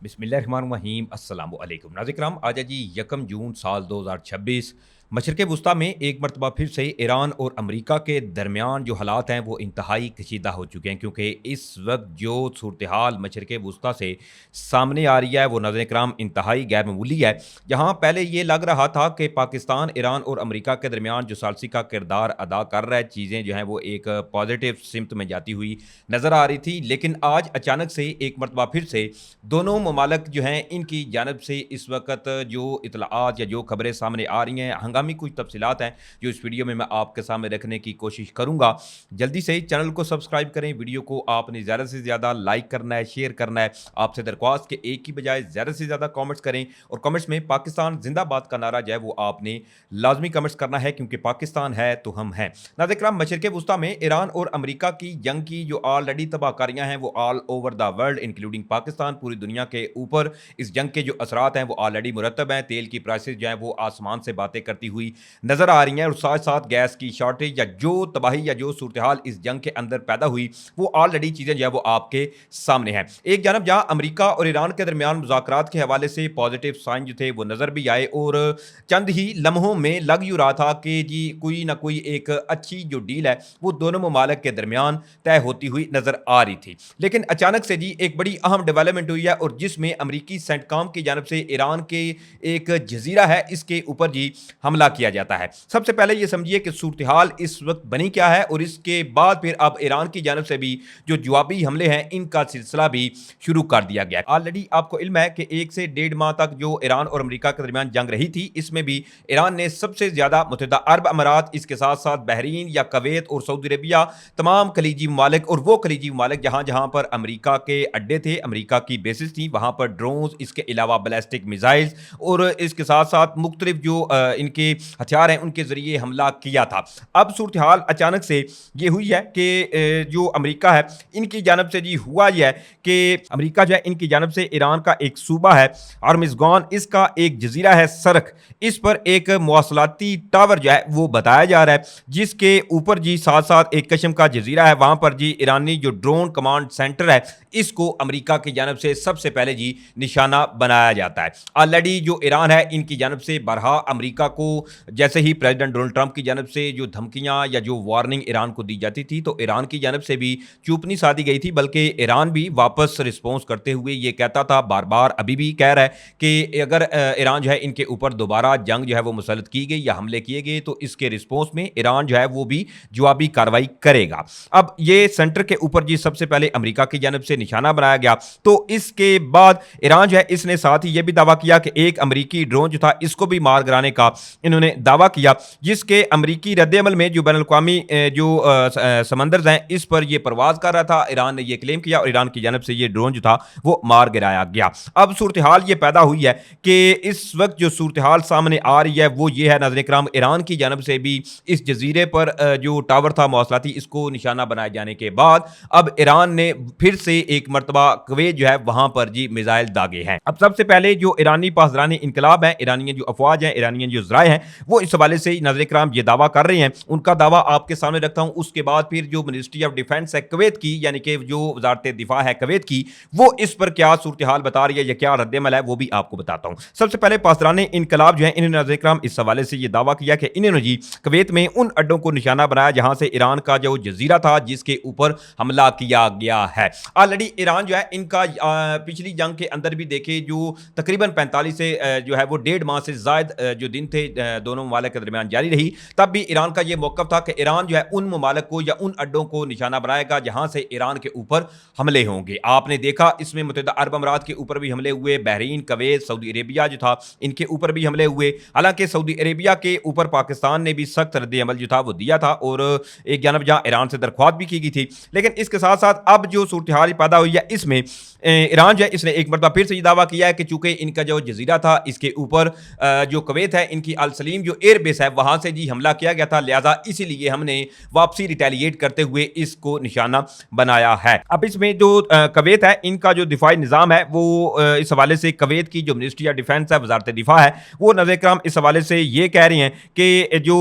बिस्मिल्लाहिर्रहमानिर्रहीम अस्सलामु अलैकुम नाज़िर-ए-किराम। आज है जी 1 जून साल 2026। मशरिक़ वुस्ता में एक मरतबा फिर से ईरान और अमेरिका के दरमियान जो हालात हैं वो इंतहाई कशीदा हो चुके हैं, क्योंकि इस वक्त जो सूरत हाल मशरिक़ वुस्ता से सामने आ रही है वो नाज़िर-ए-किराम इंतहाई गैर मामूली है। जहाँ पहले ये लग रहा था कि पाकिस्तान ईरान और अमेरिका के दरमियान जो सालसी का किरदार अदा कर रहा है, चीज़ें जो हैं वो एक पॉजिटिव सिमत में जाती हुई नज़र आ रही थी, लेकिन आज अचानक से एक मरतबा फिर से दोनों ममालिक जो हैं इनकी जानब से इस वक्त जो इतलाआत या जो खबरें सामने आ रही हैं, हंगामी कुछ तफसीलात हैं जो इस वीडियो में मैं आपके सामने रखने की कोशिश करूंगा। जल्दी से चैनल को सब्सक्राइब करें, वीडियो को आपने ज़्यादा से ज़्यादा लाइक करना है, शेयर करना है। आपसे दरख्वास्त के एक की बजाय ज़्यादा से ज़्यादा कॉमेंट्स करें और कॉमेंट्स में पाकिस्तान जिंदाबाद का नारा जो है वो आपने लाजमी कमेंट्स करना है, क्योंकि पाकिस्तान है तो हम हैं। नाज़िर-ए-किराम, मशरिक़ वुस्ता में ईरान और अमेरिका की जंग की जो ऑलरेडी तबाहकारियां हैं वो all over the world including Pakistan, पूरी दुनिया के ऊपर इस जंग के जो असरात हैं वो ऑलरेडी मुरतब हैं। तेल की प्राइसेस जो है वो आसमान से बातें करती हुई नजर आ रही हैं और साथ साथ गैस की शॉर्टेज या जो तबाही या जो सूरत हाल इस जंग के अंदर पैदा हुई वो ऑलरेडी चीज़ें जो है वो आपके सामने हैं। एक जानब जहां अमेरिका और ईरान के दरमियान मुज़ाकरात के हवाले से पॉजिटिव साइन जो थे वो नज़र भी आए और चंद ही लम्हों में लग यूँ रहा था कि जी कोई ना कोई एक अच्छी जो डील है वो दोनों ममालिक के दरमियान तय होती हुई नजर आ रही थी। लेकिन अचानक से जी एक बड़ी अहम डेवलपमेंट हुई है और जिसमें अमेरिकी सेंटकॉम की जानब से ईरान के एक जजीरा है इसके ऊपर जी हमला किया जाता है। सबसे पहले ये समझिए कि सूरत हाल इस वक्त बनी क्या है और इसके बाद फिर अब ईरान की जानब से भी जो जवाबी हमले हैं इनका सिलसिला भी शुरू कर दिया गया है। ऑलरेडी आपको इल्म है कि 1 से 1.5 माह तक जो ईरान और अमेरिका के दरमियान जंग रही थी, इसमें भी ईरान ने सबसे ज्यादा मुत्तहिदा अरब अमारात, इसके साथ साथ बहरीन या कवैत और सऊदी अरेबिया, तमाम खलीजी ममालिक और वो खलीजी ममालिक जहां जहां पर अमेरिका के अड्डे थे, अमेरिका की बेसिस थी, वहां पर ड्रोन्स, इसके अलावा बैलिस्टिक मिसाइल्स और इसके साथ साथ मुख्तलिफ जो इनके हथियार हैं उनके जरिए हमला किया था। अब सूरत हाल अचानक से ये हुई है कि जो अमेरिका है इनकी जानब से जी हुआ यह है कि अमेरिका जो है इनकी जानब से ईरान का एक सूबा है हॉर्मुज़गान, इसका एक जजीरा है सरख, इस पर एक मवासलाती टावर जो है वो बताया जा रहा है, जिसके ऊपर जी साथ साथ एक किस्म का जजीरा है, वहां पर जी ईरानी जो ड्रोन कमांड सेंटर है इसको अमेरिका की जानब से सबसे पहले जी निशाना बनाया जाता है। ऑलरेडी जो ईरान है इनकी जानब से बरहा अमेरिका को जैसे ही प्रेसिडेंट डोनाल्ड ट्रंप की जानब से जो धमकियां या जो वार्निंग ईरान को दी जाती थी तो ईरान की जानब से भी चूप नहीं साधी गई थी, बल्कि ईरान भी वापस रिस्पॉन्स करते हुए ये कहता था, बार बार अभी भी कह रहा है कि अगर ईरान जो है इनके ऊपर दोबारा जंग जो है वो मुसल्लत की गई या हमले किए गए तो इसके रिस्पॉन्स में ईरान जो है वो भी जवाबी कार्रवाई करेगा। अब ये सेंटर के ऊपर जी सबसे पहले अमेरिका की जानब से निशाना बनाया गया, तो इसके बाद ईरान जो है इसने साथ ही यह भी दावा किया कि एक अमेरिकी ड्रोन जो था इसको भी मार गिराने का इन्होंने दावा किया, जिसके अमेरिकी रद्द-ए-अमल में जो बैनुल-अक़वामी जो समंदर हैं इस पर यह परवाज कर रहा था, ईरान ने यह क्लेम किया और ईरान की जानब से यह ड्रोन जो था वो मार गिराया गया। अब सूरत हाल ये पैदा हुई है कि इस वक्त जो सूरत हाल सामने आ रही है वो ये है नाज़रीन-ए-किराम, ईरान की जानब से भी इस जजीरे पर जो टावर था मवासलाती इसको निशाना बनाए जाने के बाद अब ईरान ने फिर से एक मरतबा कुवैत जो है वहां पर जी मिसाइल दागे हैं। अब सबसे पहले जो ईरानी पासदारानी इनकलाब है, ईरानियन जो अफवाज है, ईरानियन जो ज़राए हैं, वो इस हवाले से नाज़रीन-ए-किराम ये दावा कर रहे हैं, उनका दावा आपके सामने रखता हूं। उसके बाद फिर जो मिनिस्ट्री ऑफ डिफेंस है कुवैत की, यानी कि जो वजारत दिफा है कुवैत की, वो इस पर क्या सूरत हाल बता रही है या क्या रद्द-ए-अमल है वो भी आपको बताता हूं। सबसे पहले पासदारानी इनकलाब जो है इन्होंने नाज़रीन-ए-किराम इस हवाले से ये दावा किया कि इन्होंने जी कुवैत में उन अड्डों को निशाना बनाया जहां से ईरान का जो जजीरा था जिसके ऊपर हमला किया गया है। ऑलरेडी ईरान जो है इनका पिछली जंग के अंदर भी देखे जो तकरीबन 45 से जो है वो 1.5 माह से ज़ायद जो दिन थे दोनों ममालिक के दरमियान जारी रही, तब भी ईरान का ये मौक़िफ़ था कि ईरान जो है उन ममालिक को या उन अड्डों को निशाना बनाएगा जहां से ईरान के ऊपर हमले होंगे। आपने देखा इसमें मुत्तहिदा अरब अमारात के ऊपर भी हमले हुए, बहरीन, कवैत, सऊदी अरेबिया जो था इनके ऊपर भी हमले हुए। हालांकि सऊदी अरेबिया के ऊपर पाकिस्तान ने भी सख्त रद्द-ए-अमल जो था वो दिया था और एक जानब जहां ईरान से दरख्वास्त भी की गई थी, लेकिन इसके साथ साथ अब जो सूरत हाल पैदा हुई है इसमें ईरान जो है इसने एक मरतबा फिर से ये दावा किया है कि चूंकि इनका जो जजीरा था इसके ऊपर जो कुवैत है इनकी सलीम जो एयरबेस है वहां से जी हमला किया गया था, लिहाजा इसीलिए हमने वापसी रिटेलिएट करते हुए इसको निशाना बनाया है। अब इसमें जो कवैत है इनका जो दिफाई निज़ाम है वो इस हवाले से कवैत की जो मिनिस्ट्री ऑफ डिफेंस है, वजारत दिफा है, वो नाज़रीन किराम इस हवाले से ये कह रही हैं कि जो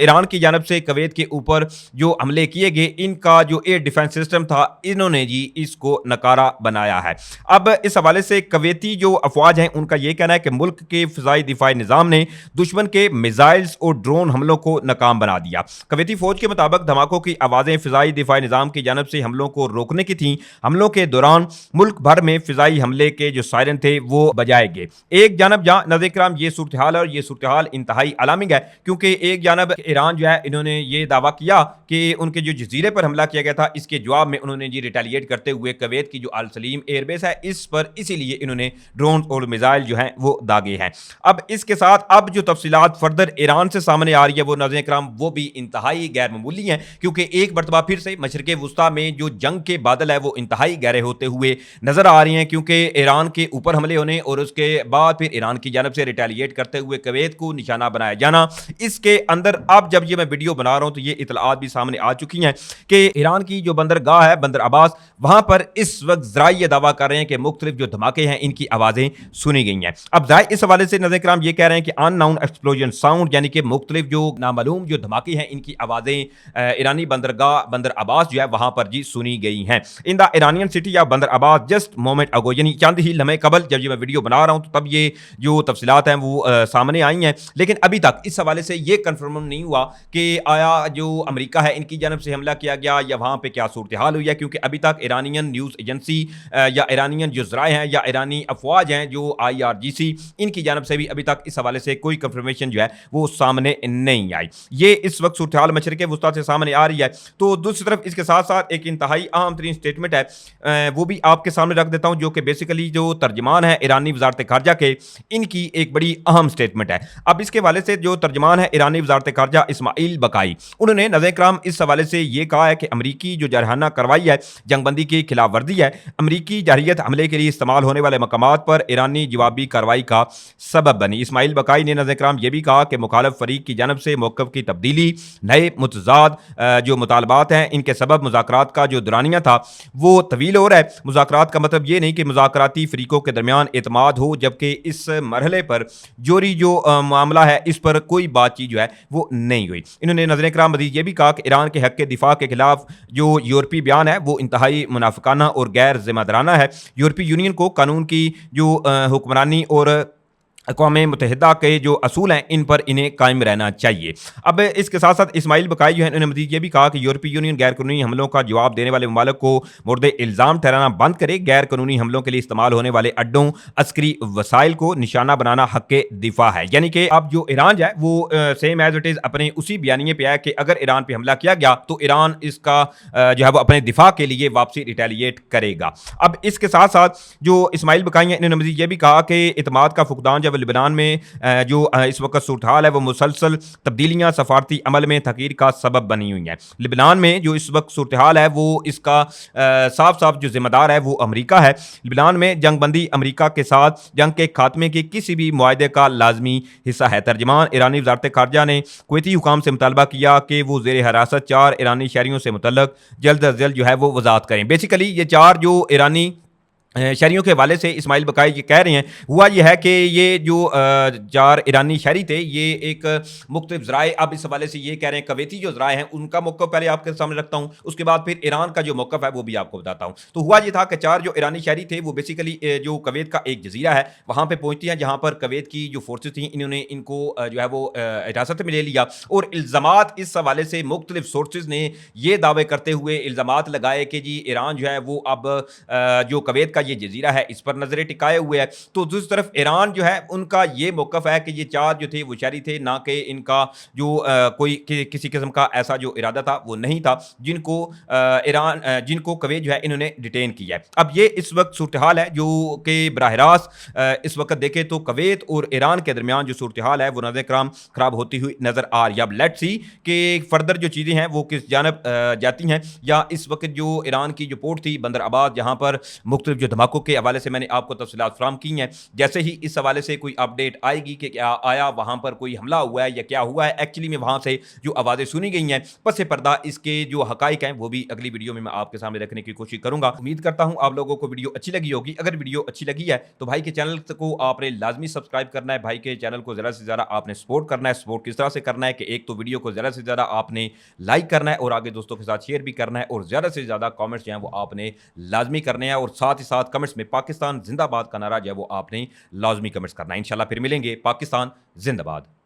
ईरान की जानब से कवैत के ऊपर जो हमले किए गए इनका जो एयर डिफेंस सिस्टम था इन्होंने जी इसको नकारा बनाया है। अब इस हवाले से कवैती जो अफवाज हैं उनका यह कहना है कि मुल्क के फ़िज़ाई दिफाई निज़ाम ने दुश्मन के मिसाइल्स और ड्रोन हमलों को नाकाम बना दिया। कवैती फौज के मुताबिक धमाकों की आवाज़ें फ़िज़ाई दिफाई निज़ाम की जानब से हमलों को रोकने की थीं। हमलों के दौरान मुल्क भर में फ़िज़ाई हमले के जो सायरन थे वो बजाए गए। एक जानब जहाँ नाज़रीन किराम ये सूरत हाल है और ये सूरत हाल इंतहाई अलार्मिंग है, क्योंकि एक जानब ईरान जो है इन्होंने ये दावा किया कि उनके जो जजीरे पर हमला किया गया था इसके जवाब में उन्होंने जी रिटेलिएट करते हुए कवैत की जो अल सलीम एयरबेस है इस पर इसीलिए इन्होंने ड्रोन और मिसाइल जो हैं वो दागे हैं। अब इसके साथ अब जो तफसीलात फर्दर ईरान से सामने आ रही है वो नाज़रीन किराम वो भी इंतहाई गैर मामूली हैं, क्योंकि एक मरतबा फिर से मशरिक़ वुस्ता में जो जंग के बादल है वो इंतहाई गहरे होते हुए नजर आ रही हैं, क्योंकि ईरान के ऊपर हमले होने और उसके बाद फिर ईरान की जानब से रिटेलिएट करते हुए कवैत को निशाना बनाया जाना। इसके अंदर अब जब ये मैं वीडियो बना रहा हूं तो ये इतलात भी सामने आ चुकी हैं कि ईरान की जो बंदरगाह है बंदर अब्बास, वहां पर इस वक्त ज़राए ये दावा कर रहे हैं कि मुख्तलिफ जो धमाके हैं इनकी आवाज़ें सुनी गई हैं। अब ज़राए इस हवाले से नाज़रीन किराम ये कह रहे हैं कि अननाउन एक्सप्लोजन साउंड यानी कि मुख्तलिफ जो नामालूम जो धमाके हैं इनकी आवाज़ें ईरानी बंदरगाह बंदर अब्बास जो है वहां पर जी सुनी गई हैं। इन द ईरानियन सिटी या बंदर अब्बास जस्ट मोमेंट अगो, यानी चंद ही लम्हे कबल जब ये मैं वीडियो बना रहा हूं तो तब ये जो तफसीलात हैं वो सामने आई हैं, लेकिन अभी तक इस हवाले से ये कंफर्म नहीं हुआ कि आया जो अमेरिका है इनकी जानब से हमला किया गया या वहाँ पे क्या सूरत हाल हुई है, क्योंकि अभी तक ईरानियन न्यूज़ एजेंसी या ईरानियन जो ज़राए हैं या ईरानी अफवाज हैं जो IRGC इनकी जानब से भी अभी तक इस हवाले से कोई कंफर्मेशन जो है वो सामने नहीं आई। ये इस वक्त सूरत हाल मशरिक़ वुस्ता से सामने आ रही है। तो दूसरी तरफ इसके साथ साथ एक इंतहाई अहम तरीन स्टेटमेंट है वो भी आपके सामने रख देता हूँ, जो कि बेसिकली जो तर्जमान है ईरानी वजारत खारजा के इनकी एक बड़ी अहम स्टेटमेंट है। अब इसके हवाले से जो तर्जमान है ईरानी वजारत खारजा इस्माइल बकाई, उन्होंने नाज़रीन किराम इस हवाले से ये कहा है कि अमरीकी जो जरहाना कार्रवाई है जंगबंदी की खिलाफ वर्जी है, अमरीकी जारहियत हमले के लिए इस्तेमाल होने वाले मकामात पर ईरानी जवाबी कार्रवाई का सबब बनी। इस्माइल बकाई ने नाज़रीन किराम ये भी कहा कि मुखालिफ फरीक की जानब से मौक़िफ़ की तब्दीली, नए मुतज़ाद जो मुतालबात हैं इनके सबब मुज़ाकरात का जो दौरानिया था वो तवील हो रहा है। मुज़ाकरात का मतलब ये नहीं कि मुज़ाकराती फ़रीक़ों के दरमियान एतमाद हो, जबकि इस मरहले पर जोरी जो मामला है इस पर कोई बातचीत जो है वो नहीं हुई। इन्होंने नाज़रीन किराम मज़ीद ये भी कहा कि ईरान के हक़ के दिफा के खिलाफ जो यूरोपीय बयान है वो इंतहाई मुनाफिकाना और गैर ज़िम्मेदाराना है। यूरोपीय यूनियन को कानून की जो हुक्मरानी और अक़वाम मुत्तहिदा के जो असूल हैं इन पर इन्हें कायम रहना चाहिए। अब इसके साथ साथ इस्माइल बकाई जो है इन्होंने मज़ीद ये भी कहा कि यूरोपीय यूनियन गैर कानूनी हमलों का जवाब देने वाले ममालिक को मुर्द इल्ज़ाम ठहराना बंद करे। गैर कानूनी हमलों के लिए इस्तेमाल होने वाले अड्डों, अस्करी वसाइल को निशाना बनाना हक़ के दिफा है। यानी कि अब जो ईरान है वो सेम एज इट इज़ अपने उसी बयानिए पे है कि अगर ईरान पर हमला किया गया तो ईरान इसका जो है वो अपने दिफा के लिए वापसी रिटेलिएट करेगा। अब इसके साथ साथ जो इस्माइल बकाई हैं इन्होंने मज़ीद ये भी कहा कि इतमाद का फुकदान जब लिबनान में जो इस वक्त सूरत हाल है वो मुसलसल तब्दीलियां सफारती अमल में तगीर का सबब बनी हुई हैं। लिबनान में जो इस वक्त सूरत हाल है वो इसका साफ साफ जो जिम्मेदार है वो अमेरिका है। लिबनान में जंगबंदी अमेरिका के साथ जंग के खात्मे के किसी भी मुआहदे का लाजमी हिस्सा है। तर्जमान ईरानी वजारत खारजा ने कुवैती हुकाम से मुतालबा किया कि वो ज़ेर हिरासत 4 ईरानी शहरियों से मुतल्लक जल्द अज जल्द जो है वो वजाहत करें। बेसिकली ये 4 जो ईरानी शहरियों के हवाले से इस्माइल बकाई ये कह रहे हैं हुआ ये है कि ये जो 4 ईरानी शहरी थे ये एक मुख्तलिफ ज़राए अब इस हवाले से ये कह रहे हैं, कवैती जो ज़राए हैं उनका मौक़िफ़ पहले आपके सामने रखता हूँ, उसके बाद फिर ईरान का जो मौक़िफ़ है वो भी आपको बताता हूँ। तो हुआ ये था कि 4 जो ईरानी शहरी थे वो बेसिकली जो कवैत का एक जजीरा है वहाँ पर पहुँचती हैं, जहाँ पर कवैत की जो फोर्सेस थी इन्होंने इनको जो है वो हिरासत में ले लिया और इल्ज़ामात इस हवाले से मुख्तलिफ सोर्सेज ने ये दावे करते हुए इल्ज़ामात लगाए कि जी ईरान जो है वो अब जो कवैत का ये जजीरा है इस पर नजरें टिकाए हुए है। तो दूसरी तरफ ईरान जो है उनका ये मौक़िफ़ है कि ये 4 जो थे वो शहरी थे, ना कि इनका जो कोई किसी किस्म का ऐसा जो इरादा था वो नहीं था जिनको जिनको कवैत जो है इन्होंने डिटेन किया है। अब ये इस वक्त सूरत हाल है जो कि बराह रास्त इस वक्त देखें तो कवैत और ईरान के दरमियान जो सूरत हाल है वो नज़र कराम ख़राब होती हुई नज़र आ रही है। अब लेट्स सी कि फर्दर जो चीज़ें हैं वो किस जानब जाती हैं, या इस वक्त जो ईरान की जो पोर्ट थी बंदर अब्बास जहाँ पर मुख्तलिफ जो धमाकों के हवाले से मैंने आपको तफसीलात फराहम की हैं। जैसे ही इस हवाले से कोई अपडेट आएगी कि क्या आया वहाँ पर कोई हमला हुआ है या क्या हुआ है एक्चुअली में वहाँ से जो आवाज़ें सुनी गई हैं पस पर्दा इसके जो हकाइक हैं वो भी अगली वीडियो में मैं आपके सामने रखने की कोशिश करूँगा। उम्मीद करता हूँ आप लोगों को वीडियो अच्छी लगी होगी। अगर वीडियो अच्छी लगी है तो भाई के चैनल को आपने लाजमी सब्सक्राइब करना है, भाई के चैनल को ज़्यादा से ज़्यादा आपने सपोर्ट करना है। सपोर्ट किस तरह से करना है कि एक तो वीडियो को ज़्यादा से ज़्यादा आपने लाइक करना है और आगे दोस्तों के साथ शेयर भी करना है और ज़्यादा से ज़्यादा कमेंट्स जो हैं वो आपने लाजमी करने हैं और साथ ही साथ कमेंट्स में पाकिस्तान जिंदाबाद का नारा जो है वो आपने लाजमी कमेंट्स करना है। इंशाल्लाह फिर मिलेंगे। पाकिस्तान जिंदाबाद।